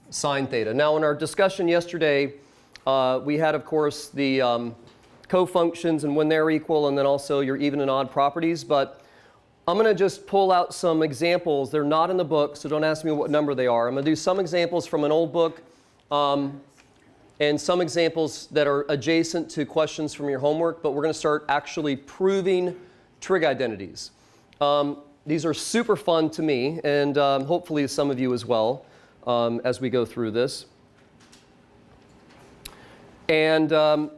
sine theta. Now, in our discussion yesterday, we had, of course, the cofunctions and when they're equal, and then also your even and odd properties. But I'm going to just pull out some examples. They're not in the book, so don't ask me what number they are. I'm going to do some examples from an old book and some examples that are adjacent to questions from your homework. But we're going to start actually proving trig identities. These are super fun to me, and hopefully some of you as well as we go through this. And I'm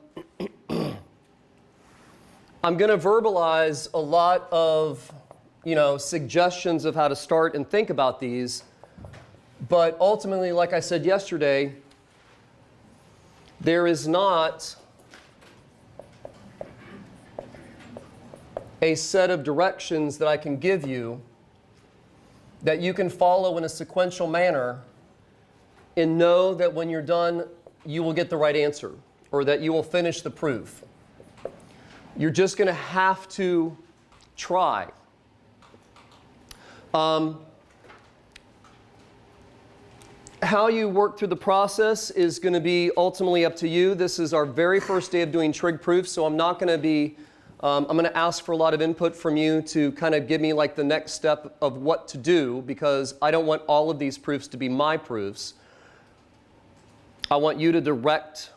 going to verbalize a lot of, suggestions of how to start and think about these. But ultimately, like I said yesterday, there is not a set of directions that I can give you that you can follow in a sequential manner and know that when you're done, you will get the right answer or that you will finish the proof. You're just going to have to try. How you work through the process is going to be ultimately up to you. This is our very first day of doing trig proofs, so I'm not going to be I'm going to ask for a lot of input from you to kind of give me like the next step of what to do, because I don't want all of these proofs to be my proofs. I want you to direct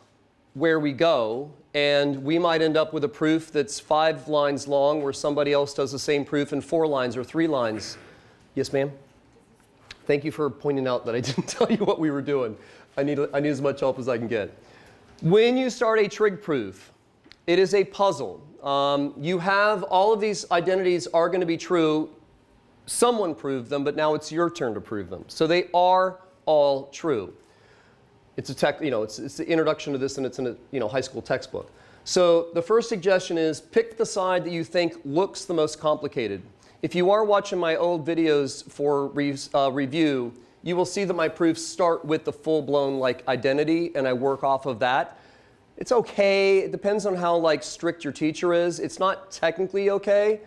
where we go, and we might end up with a proof that's 5 lines long where somebody else does the same proof in 4 lines or 3 lines. Yes, ma'am? Thank you for pointing out that I didn't tell you what we were doing. I need as much help as I can get. When you start a trig proof, it is a puzzle. You have all of these identities are going to be true. Someone proved them, but now it's your turn to prove them. So they are all true. It's it's the introduction to this, and it's in a high school textbook. So the first suggestion is pick the side that you think looks the most complicated. If you are watching my old videos for review, you will see that my proofs start with the full-blown identity, and I work off of that. It's okay. It depends on how strict your teacher is. It's not technically okay,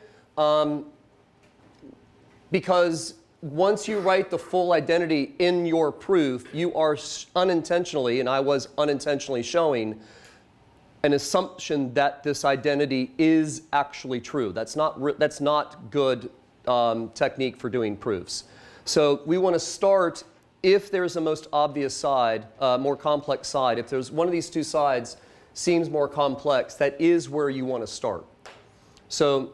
because once you write the full identity in your proof, you are unintentionally, and I was unintentionally showing an assumption that this identity is actually true. That's not good technique for doing proofs. So we want to start, if there's a most obvious side, more complex side, if there's one of these two sides seems more complex, that is where you want to start. So,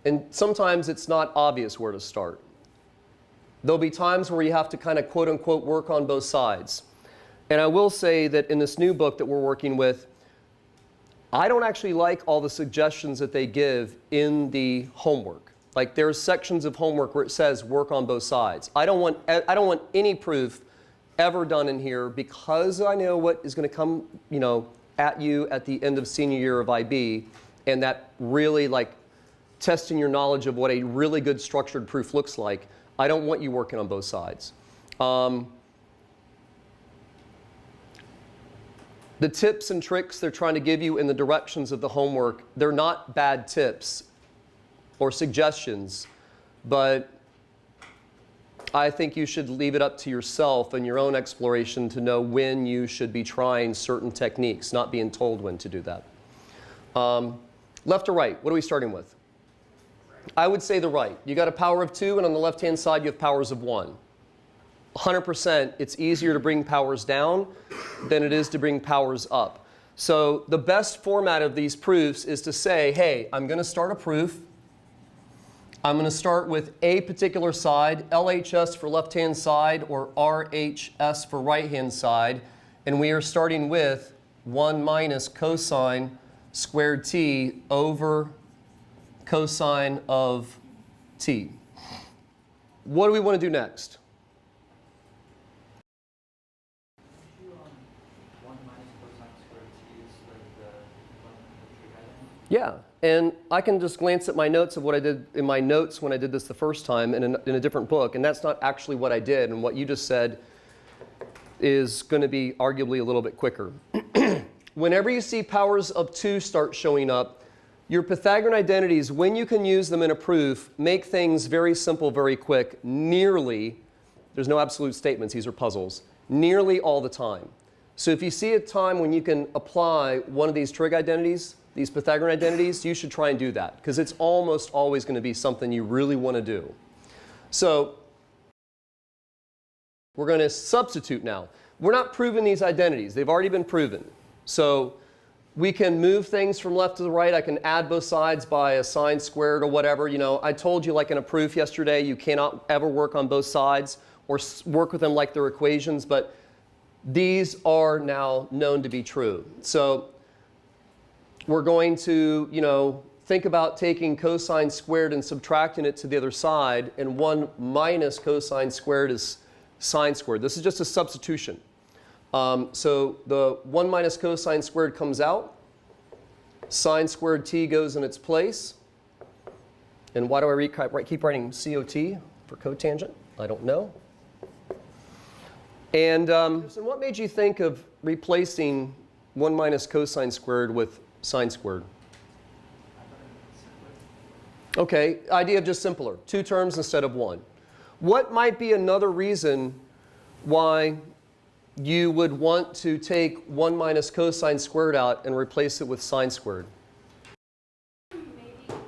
and sometimes it's not obvious where to start. There'll be times where you have to kind of quote unquote work on both sides. And I will say that in this new book that we're working with, I don't actually like all the suggestions that they give in the homework. There's sections of homework where it says work on both sides. I don't want any proof ever done in here, because I know what is going to come, at you at the end of senior year of IB, and that really testing your knowledge of what a really good structured proof looks like. I don't want you working on both sides. The tips and tricks they're trying to give you in the directions of the homework, they're not bad tips or suggestions, but I think you should leave it up to yourself and your own exploration to know when you should be trying certain techniques, not being told when to do that. Left or right, what are we starting with? I would say the right. You got a power of 2, and on the left-hand side, you have powers of 1. 100%, it's easier to bring powers down than it is to bring powers up. So the best format of these proofs is to say, hey, I'm going to start a proof. I'm going to start with a particular side, LHS for left-hand side or RHS for right-hand side. And we are starting with 1 minus cosine squared t over cosine of t. What do we want to do next? Yeah, and I can just glance at my notes of what I did in my notes when I did this the first time in a different book, and that's not actually what I did, and what you just said is going to be arguably a little bit quicker. Whenever you see powers of 2 start showing up, your Pythagorean identities, when you can use them in a proof, make things very simple, very quick. Nearly, there's no absolute statements, these are puzzles. nearly all the time. So if you see a time when you can apply one of these trig identities, these Pythagorean identities, you should try and do that, because it's almost always going to be something you really want to do. So we're going to substitute now. We're not proving these identities. They've already been proven. So we can move things from left to the right. I can add both sides by a sine squared or whatever. You know, I told you, like in a proof yesterday, you cannot ever work on both sides or work with them like they're equations, but these are now known to be true. So we're going to, you know, think about taking cosine squared and subtracting it to the other side, and 1 minus cosine squared is sine squared. This is just a substitution. So the 1 minus cosine squared comes out. Sine squared t goes in its place. And why do I keep writing COT for cotangent? I don't know. And so what made you think of replacing 1 minus cosine squared with sine squared? Okay, idea of just simpler. 2 terms instead of 1. What might be another reason why you would want to take 1 minus cosine squared out and replace it with sine squared? Maybe because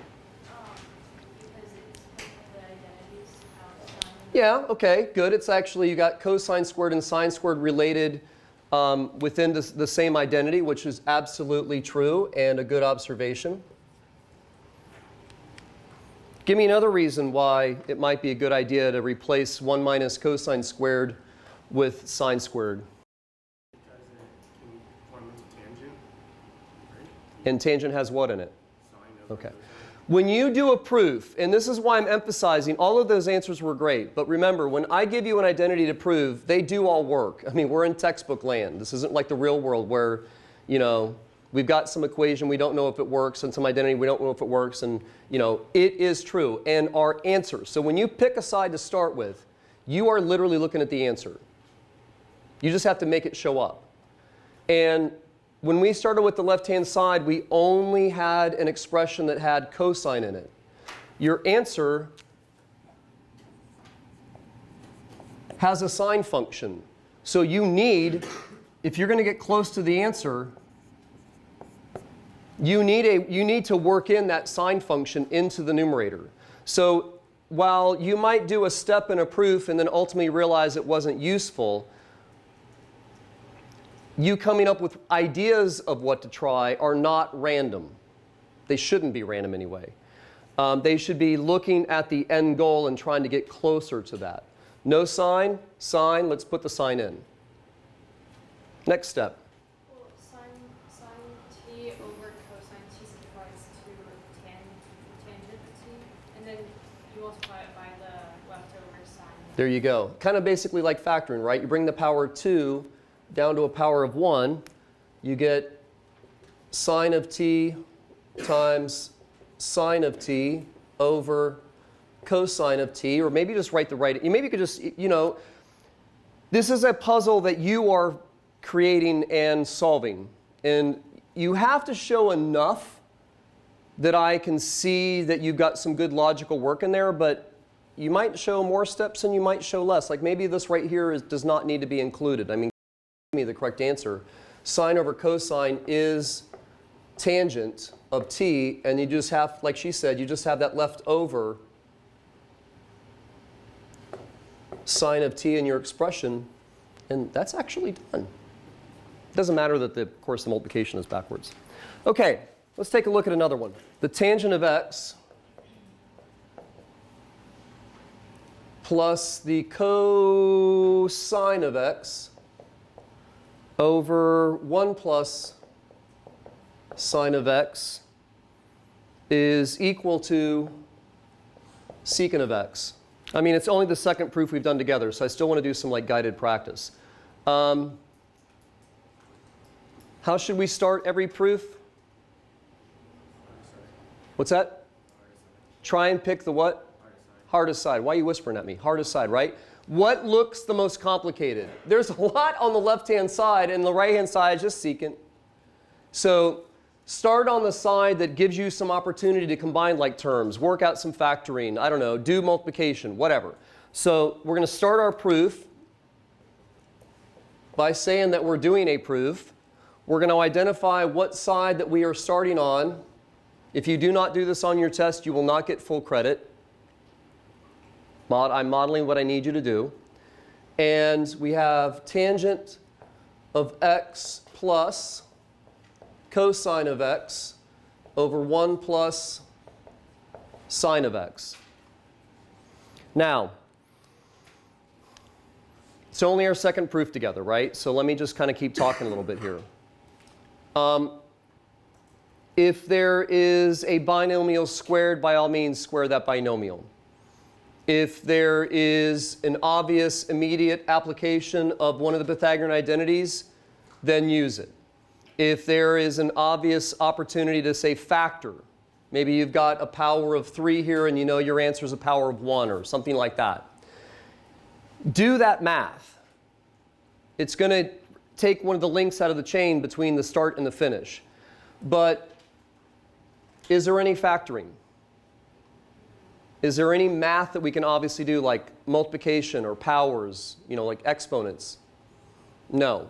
it's the identities of sine. Yeah, okay, good. It's actually, you got cosine squared and sine squared related within the same identity, which is absolutely true and a good observation. Give me another reason why it might be a good idea to replace 1 minus cosine squared with sine squared. Because it can form into tangent, right? And tangent has what in it? Sine over Okay. cosine. When you do a proof, and this is why I'm emphasizing, all of those answers were great, but remember, when I give you an identity to prove, they do all work. I mean, we're in textbook land. This isn't like the real world where, you know, we've got some equation, we don't know if it works, and some identity, we don't know if it works, and, you know, it is true. And our answer, so when you pick a side to start with, you are literally looking at the answer. You just have to make it show up. And when we started with the left-hand side, we only had an expression that had cosine in it. Your answer has a sine function. So you need, if you're going to get close to the answer, you need to work in that sine function into the numerator. So while you might do a step in a proof and then ultimately realize it wasn't useful, you coming up with ideas of what to try are not random. They shouldn't be random anyway. They should be looking at the end goal and trying to get closer to that. No sine, sine, let's put the sine in. Next step. Well, sine t over cosine t simplifies to tangent t, and then you multiply it by the leftover sine. There you go. Kind of basically like factoring, right? You bring the power of 2 down to a power of 1. You get sine of t times sine of t over cosine of t, or maybe just write the right. Maybe you could just, you know, this is a puzzle that you are creating and solving. And you have to show enough that I can see that you've got some good logical work in there, but you might show more steps and you might show less. Like maybe this right here does not need to be included. I mean, give me the correct answer. Sine over cosine is tangent of t, and you just have, like she said, you just have that left over sine of t in your expression, and that's actually done. It doesn't matter that, of course, the multiplication is backwards. Okay, let's take a look at another one. The tangent of x plus the cosine of x over 1 plus sine of x is equal to secant of x. I mean, it's only the second proof we've done together, so I still want to do some like guided practice. How should we start every proof? What's that? Try and pick the what? Hardest side. Why are you whispering at me? Hardest side, right? What looks the most complicated? There's a lot on the left-hand side, and the right-hand side is just secant. So start on the side that gives you some opportunity to combine like terms, work out some factoring, I don't know, do multiplication, whatever. So we're going to start our proof. by saying that we're doing a proof, we're going to identify what side that we are starting on. If you do not do this on your test, you will not get full credit. I'm modeling what I need you to do. And we have tangent of x plus cosine of x over 1 plus sine of x. Now, it's only our second proof together, right? So let me just kind of keep talking a little bit here. If there is a binomial squared, by all means, square that binomial. If there is an obvious immediate application of one of the Pythagorean identities, then use it. If there is an obvious opportunity to say factor, maybe you've got a power of 3 here and you know your answer is a power of 1 or something like that. Do that math. It's going to take one of the links out of the chain between the start and the finish. But is there any factoring? Is there any math that we can obviously do, like multiplication or powers, like exponents? No.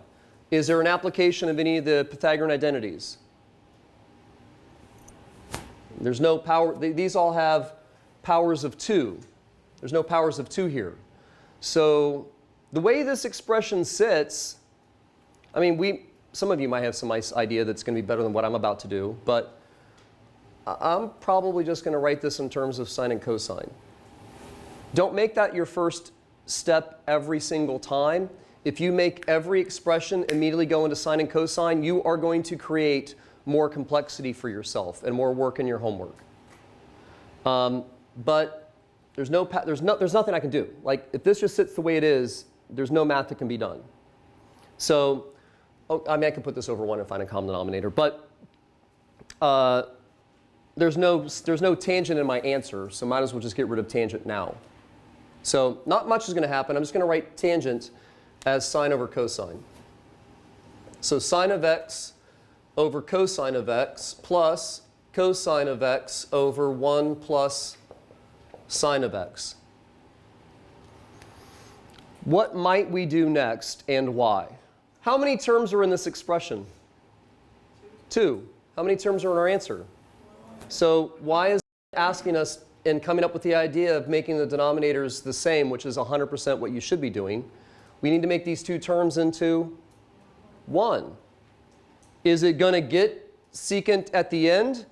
Is there an application of any of the Pythagorean identities? There's no power. These all have powers of 2. There's no powers of 2 here. So the way this expression sits, I mean, some of you might have some nice idea that's going to be better than what I'm about to do, but I'm probably just going to write this in terms of sine and cosine. Don't make that your first step every single time. If you make every expression immediately go into sine and cosine, you are going to create more complexity for yourself and more work in your homework. But there's nothing I can do. Like, if this just sits the way it is, there's no math that can be done. So, I mean, I can put this over 1 and find a common denominator, but there's no tangent in my answer, so might as well just get rid of tangent now. So not much is going to happen. I'm just going to write tangent as sine over cosine. So sine of x over cosine of x plus cosine of x over 1 plus sine of x. What might we do next and why? How many terms are in this expression? 2. How many terms are in our answer? So why is it asking us and coming up with the idea of making the denominators the same, which is 100% what you should be doing? We need to make these 2 terms into 1. Is it going to get secant at the end?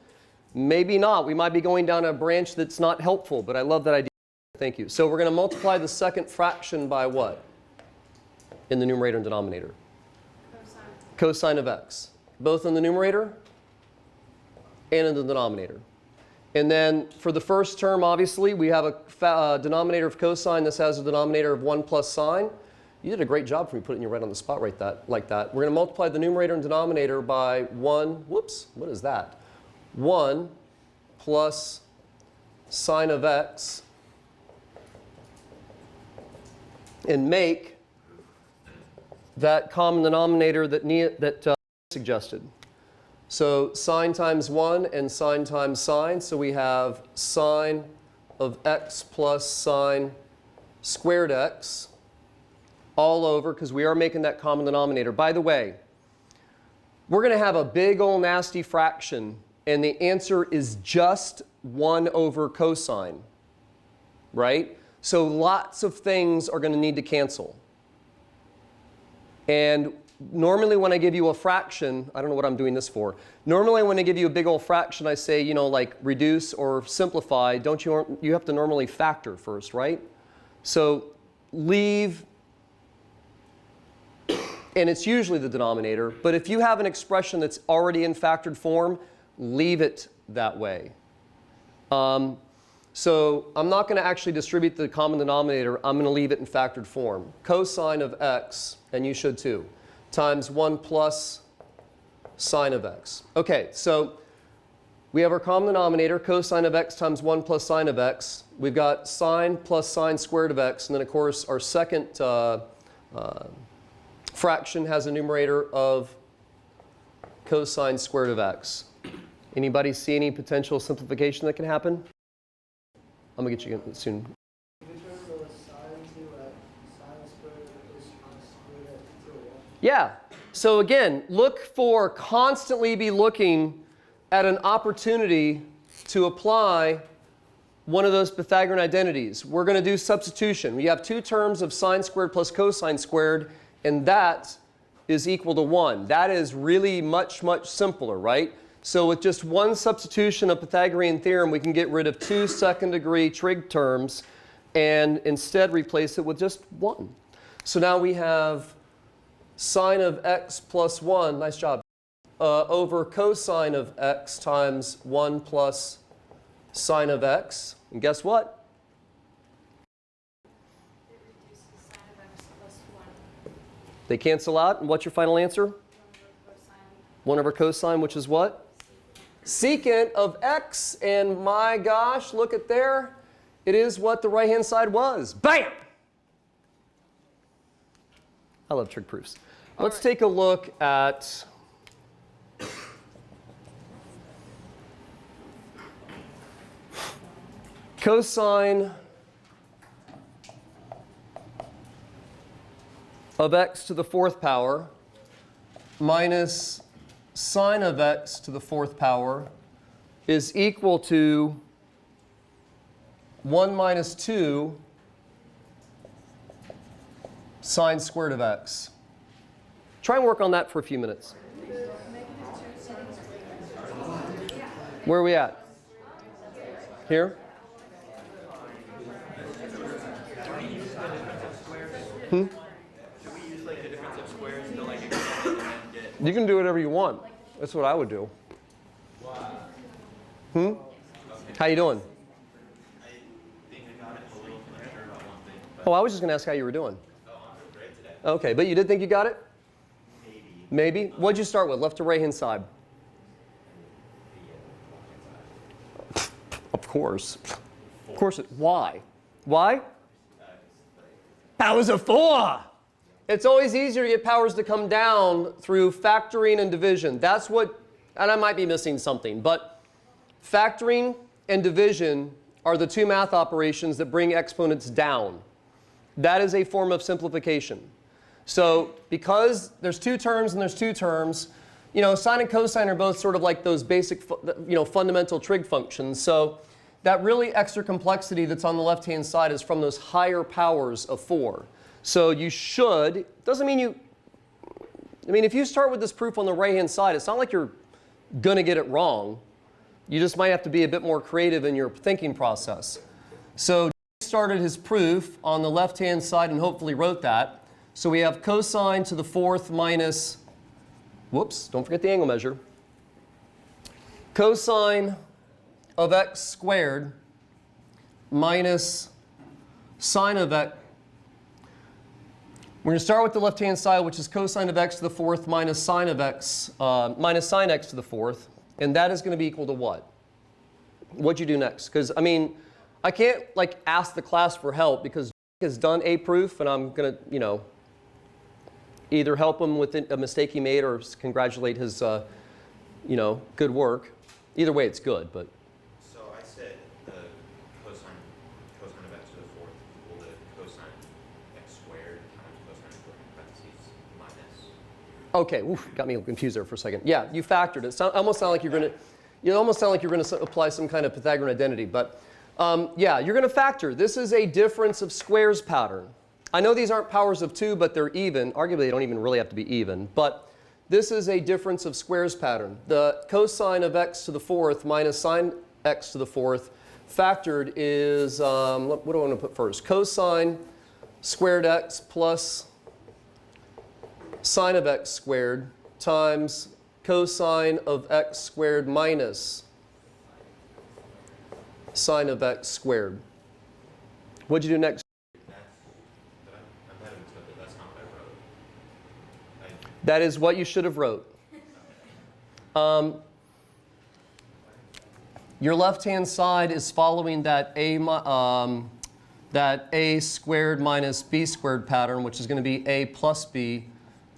Maybe not. We might be going down a branch that's not helpful, but I love that idea. Thank you. So we're going to multiply the second fraction by what in the numerator and denominator? Cosine of x. Both in the numerator and in the denominator. And then for the first term, obviously, we have a denominator of cosine. This has a denominator of 1 plus sine. You did a great job for me putting you right on the spot like that. We're going to multiply the numerator and denominator by 1. Whoops, what is that? 1 plus sine of x. And make that common denominator that suggested. So sine times 1 and sine times sine. So we have sine of x plus sine squared x all over, because we are making that common denominator. By the way, we're going to have a big old nasty fraction, and the answer is just 1 over cosine, right? So lots of things are going to need to cancel. And normally when I give you a fraction, I don't know what I'm doing this for. Normally when I give you a big old fraction, I say, like reduce or simplify. Don't you have to normally factor first, right? So leave, and it's usually the denominator. But if you have an expression that's already in factored form, leave it that way. So I'm not going to actually distribute the common denominator. I'm going to leave it in factored form. Cosine of x, and you should too, times 1 plus sine of x. Okay, so we have our common denominator, cosine of x times 1 plus sine of x. We've got sine plus sine squared of x. And then, of course, our second fraction has a numerator of cosine squared of x. Anybody see any potential simplification that can happen? I'm going to get you in soon. Yeah. So again, constantly be looking at an opportunity to apply one of those Pythagorean identities. We're going to do substitution. We have two terms of sine squared plus cosine squared, and that is equal to 1. That is really much, much simpler, right? So with just one substitution of Pythagorean theorem, we can get rid of two second-degree trig terms and instead replace it with just 1. So now we have sine of x plus 1, nice job, over cosine of x times 1 plus sine of x. And guess what? It reduces sine of x plus 1. They cancel out. And what's your final answer? 1 over cosine. 1 over cosine, which is what? Secant of x. And my gosh, look at there. It is what the right-hand side was. Bam! I love trig proofs. Let's take a look at cosine of x to the 4th power minus sine of x to the 4th power is equal to 1 minus 2 sine squared of x. Try and work on that for a few minutes. Where are we at? Here? You can do whatever you want. That's what I would do. How you doing? Oh, I was just going to ask how you were doing. Okay, but you did think you got it? Maybe. What'd you start with, left or right-hand side? Of course. Of course. Why? Why? Powers of 4. It's always easier to get powers to come down through factoring and division. That's what, and I might be missing something, but factoring and division are the two math operations that bring exponents down. That is a form of simplification. So because there's two terms and there's two terms, you know, sine and cosine are both sort of like those basic, fundamental trig functions. So that really extra complexity that's on the left-hand side is from those higher powers of 4. So you should, doesn't mean you, I mean, if you start with this proof on the right-hand side, it's not like you're going to get it wrong. You just might have to be a bit more creative in your thinking process. So he started his proof on the left-hand side and hopefully wrote that. So we have cosine to the 4th minus, whoops, don't forget the angle measure, cosine of x squared minus sine of x. We're going to start with the left-hand side, which is cosine of x to the 4th minus sine of x, minus sine x to the 4th. And that is going to be equal to what? What'd you do next? Because, I mean, I can't, like, ask the class for help because Jack has done a proof, and I'm going to, either help him with a mistake he made or congratulate his, good work. Either way, it's good, but. So I said the cosine of x to the 4th equal to cosine x squared times cosine of parentheses minus. Okay, oof, got me confused there for a second. Yeah, you factored it. Almost sound like you're going to, apply some kind of Pythagorean identity, but yeah, you're going to factor. This is a difference of squares pattern. I know these aren't powers of 2, but they're even. Arguably, they don't even really have to be even. But this is a difference of squares pattern. The cosine of x to the 4th minus sine x to the 4th factored is, what do I want to put first? Cosine squared x plus sine of x squared times cosine of x squared minus sine of x squared. What'd you do next? That is what you should have wrote. Your left-hand side is following that a squared minus b squared pattern, which is going to be a plus b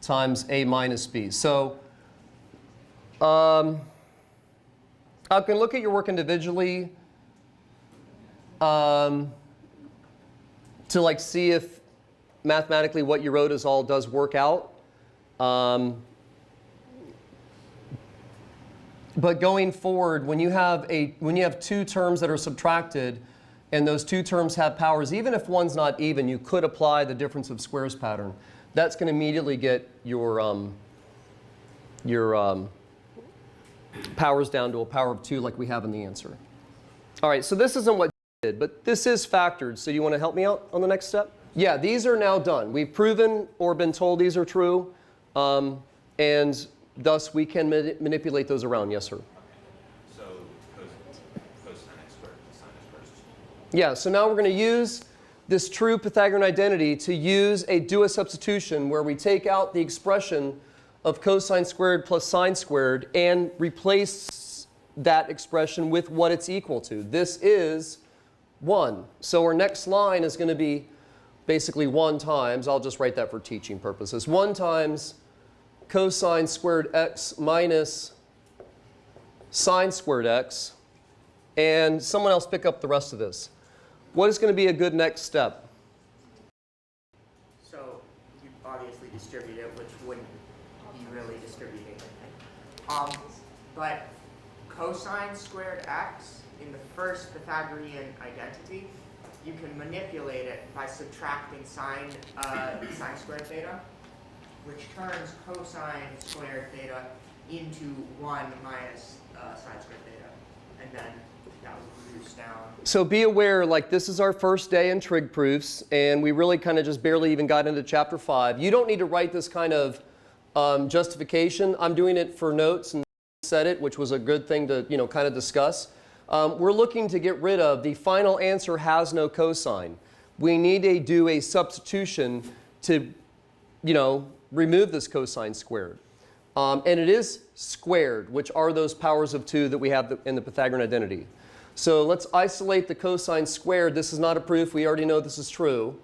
times a minus b. So I can look at your work individually to like see if mathematically what you wrote does work out. But going forward, when you have two terms that are subtracted, and those two terms have powers, even if one's not even, you could apply the difference of squares pattern. That's going to immediately get your powers down to a power of 2 like we have in the answer. All right, so this isn't what you did, but this is factored. So you want to help me out on the next step? Yeah, these are now done. We've proven or been told these are true, and thus we can manipulate those around. Yes, sir. So cosine x squared plus sine x squared is 2. Yeah, so now we're going to use this true Pythagorean identity to do a substitution where we take out the expression of cosine squared plus sine squared and replace that expression with what it's equal to. This is 1. So our next line is going to be basically 1 times, I'll just write that for teaching purposes, 1 times cosine squared x minus sine squared x. And someone else pick up the rest of this. What is going to be a good next step? So you obviously distribute it, which wouldn't be really distributing. But cosine squared x in the first Pythagorean identity, you can manipulate it by subtracting sine squared theta, which turns cosine squared theta into 1 minus sine squared theta, and then that would reduce down. So be aware, like this is our first day in trig proofs, and we really kind of just barely even got into chapter 5. You don't need to write this kind of justification. I'm doing it for notes and said it, which was a good thing to kind of discuss. We're looking to get rid of the final answer has no cosine. We need to do a substitution to remove this cosine squared. And it is squared, which are those powers of 2 that we have in the Pythagorean identity. So let's isolate the cosine squared. This is not a proof. We already know this is true.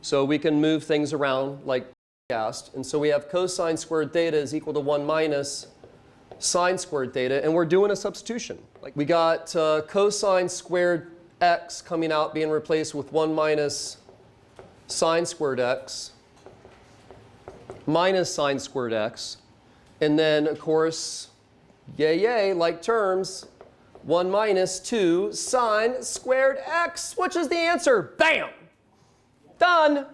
So we can move things around like asked. And so we have cosine squared theta is equal to 1 minus sine squared theta. And we're doing a substitution. Like we got cosine squared x coming out being replaced with 1 minus sine squared x minus sine squared x. And then, of course, yay, like terms, 1 minus 2 sine squared x, which is the answer. Bam! Done!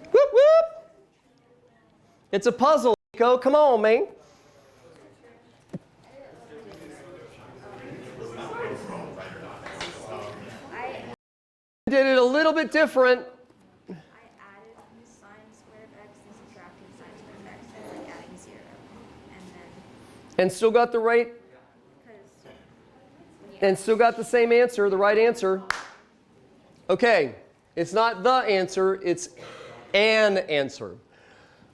Whoop, whoop! It's a puzzle, Nico. Come on, man. Did it a little bit different. And still got the right, and still got the same answer, the right answer. Okay, it's not the answer, it's an answer.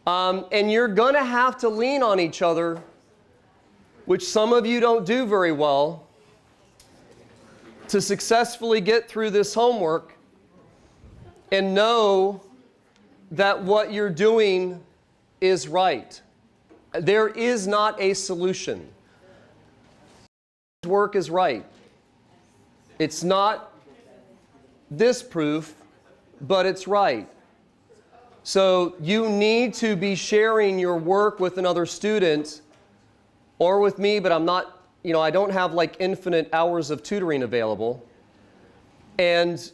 And you're going to have to lean on each other, which some of you don't do very well, to successfully get through this homework and know that what you're doing is right. There is not a solution. Work is right. It's not this proof, but it's right. So you need to be sharing your work with another student or with me, but I'm not, I don't have like infinite hours of tutoring available. And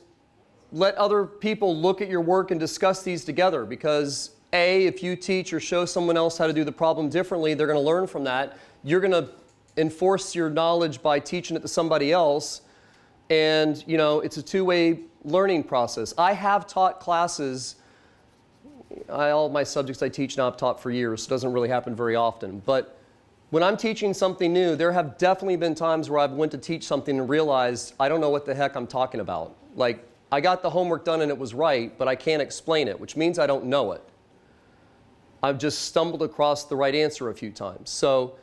let other people look at your work and discuss these together, because if you teach or show someone else how to do the problem differently, they're going to learn from that. You're going to enforce your knowledge by teaching it to somebody else. And, it's a two-way learning process. I have taught classes. All my subjects I teach now I've taught for years. So it doesn't really happen very often. But when I'm teaching something new, there have definitely been times where I've went to teach something and realized I don't know what the heck I'm talking about. Like, I got the homework done and it was right, but I can't explain it, which means I don't know it. I've just stumbled across the right answer a few times. So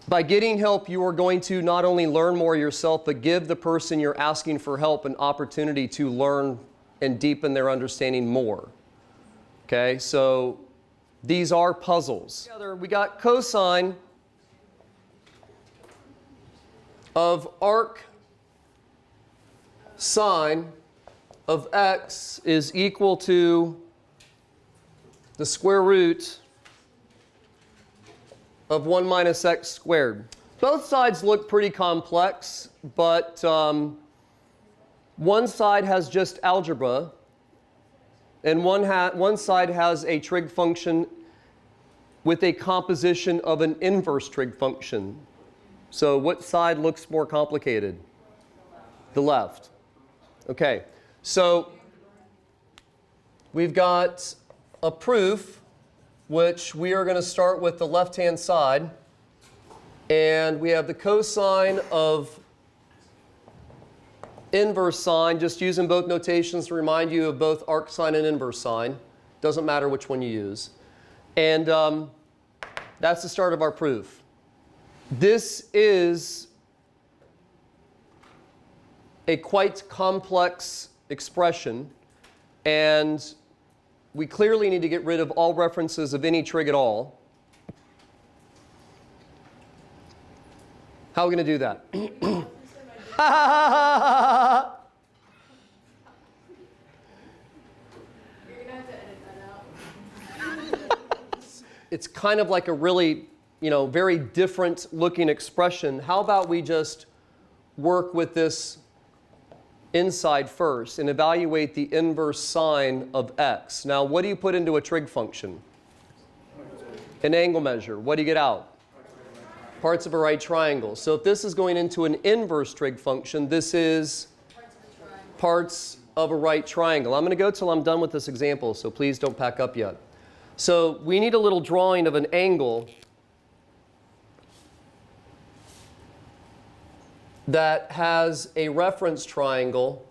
by getting help, you are going to not only learn more yourself, but give the person you're asking for help an opportunity to learn and deepen their understanding more. Okay, so these are puzzles. Together, we got cosine of arc sine of x is equal to the square root of 1 minus x squared. Both sides look pretty complex, but one side has just algebra, and one side has a trig function with a composition of an inverse trig function. So what side looks more complicated? The left. Okay, so we've got a proof which we are going to start with the left-hand side. And we have the cosine of inverse sine, just using both notations to remind you of both arc sine and inverse sine. Doesn't matter which one you use. And that's the start of our proof. This is a quite complex expression, and we clearly need to get rid of all references of any trig at all. How are we going to do that? You're gonna have to edit that out. It's kind of like a really, very different looking expression. How about we just work with this inside first and evaluate the inverse sine of x. Now, what do you put into a trig function? An angle measure. What do you get out? Parts of a right triangle. So if this is going into an inverse trig function, this is parts of a right triangle. I'm going to go till I'm done with this example, so please don't pack up yet. So we need a little drawing of an angle that has a reference triangle.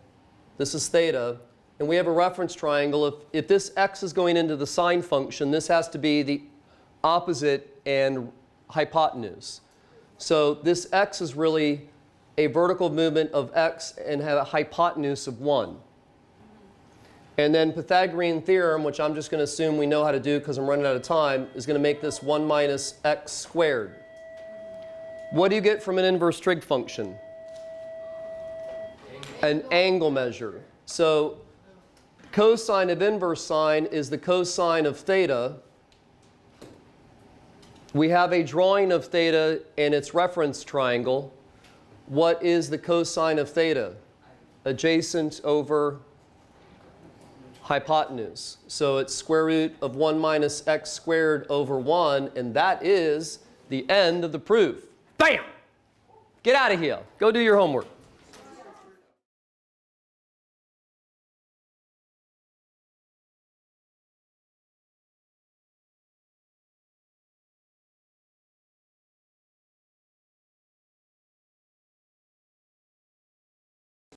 This is theta. And we have a reference triangle. If this x is going into the sine function, this has to be the opposite and hypotenuse. So this x is really a vertical movement of x and have a hypotenuse of 1. And then Pythagorean theorem, which I'm just going to assume we know how to do because I'm running out of time, is going to make this 1 minus x squared. What do you get from an inverse trig function? An angle measure. So cosine of inverse sine is the cosine of theta. We have a drawing of theta and its reference triangle. What is the cosine of theta? Adjacent over hypotenuse. So it's square root of 1 minus x squared over 1, and that is the end of the proof. Bam! Get out of here. Go do your homework.